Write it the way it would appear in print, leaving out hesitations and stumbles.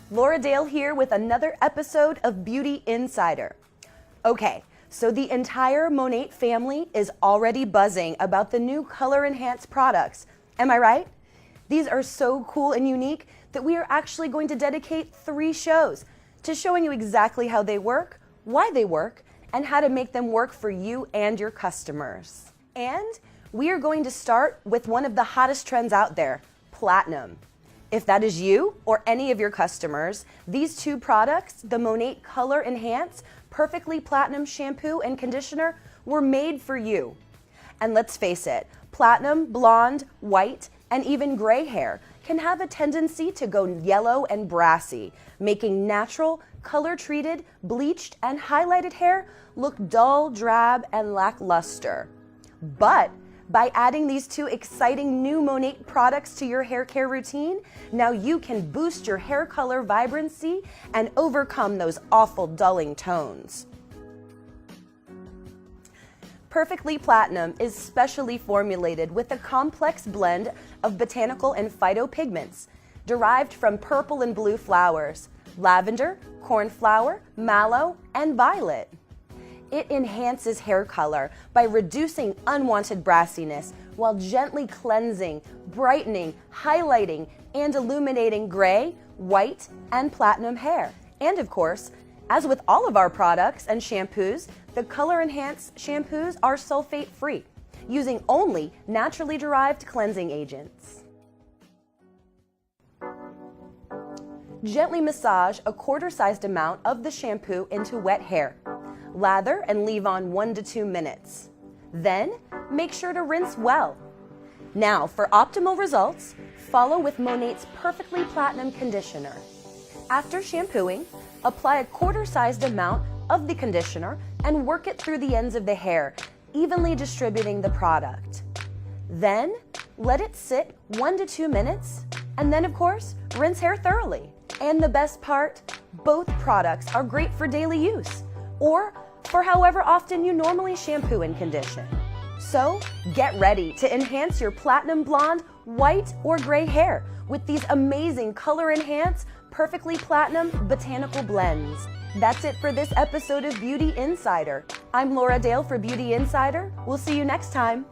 Laura Dale here with another episode of Beauty Insider. Okay, so the entire Monat family is already buzzing about the new color enhanced products. Am I right? These are so cool and unique that we are actually going to dedicate 3 shows to showing you exactly how they work, why they work, and how to make them work for you and your customers. And we are going to start with one of the hottest trends out there, platinum. If that is you or any of your customers, these 2 products, the Monat Color Enhance Perfectly Platinum Shampoo and Conditioner, were made for you. And let's face it, platinum, blonde, white, and even gray hair can have a tendency to go yellow and brassy, making natural, color-treated, bleached, and highlighted hair look dull, drab, and lackluster. But by adding these 2 exciting new Monat products to your hair care routine, now you can boost your hair color vibrancy and overcome those awful dulling tones. Perfectly Platinum is specially formulated with a complex blend of botanical and phytopigments derived from purple and blue flowers, lavender, cornflower, mallow, and violet. It enhances hair color by reducing unwanted brassiness while gently cleansing, brightening, highlighting, and illuminating gray, white, and platinum hair. And of course, as with all of our products and shampoos, the Color Enhance shampoos are sulfate-free, using only naturally derived cleansing agents. Gently massage a quarter-sized amount of the shampoo into wet hair. Lather and leave on 1 to 2 minutes. Then, make sure to rinse well. Now, for optimal results, follow with Monat's Perfectly Platinum Conditioner. After shampooing, apply a quarter-sized amount of the conditioner and work it through the ends of the hair, evenly distributing the product. Then, let it sit 1 to 2 minutes, and then, of course, rinse hair thoroughly. And the best part, both products are great for daily use, or for however often you normally shampoo and condition. So get ready to enhance your platinum blonde, white, or gray hair with these amazing Color Enhance Perfectly Platinum Botanical Blends. That's it for this episode of Beauty Insider. I'm Laura Dale for Beauty Insider. We'll see you next time.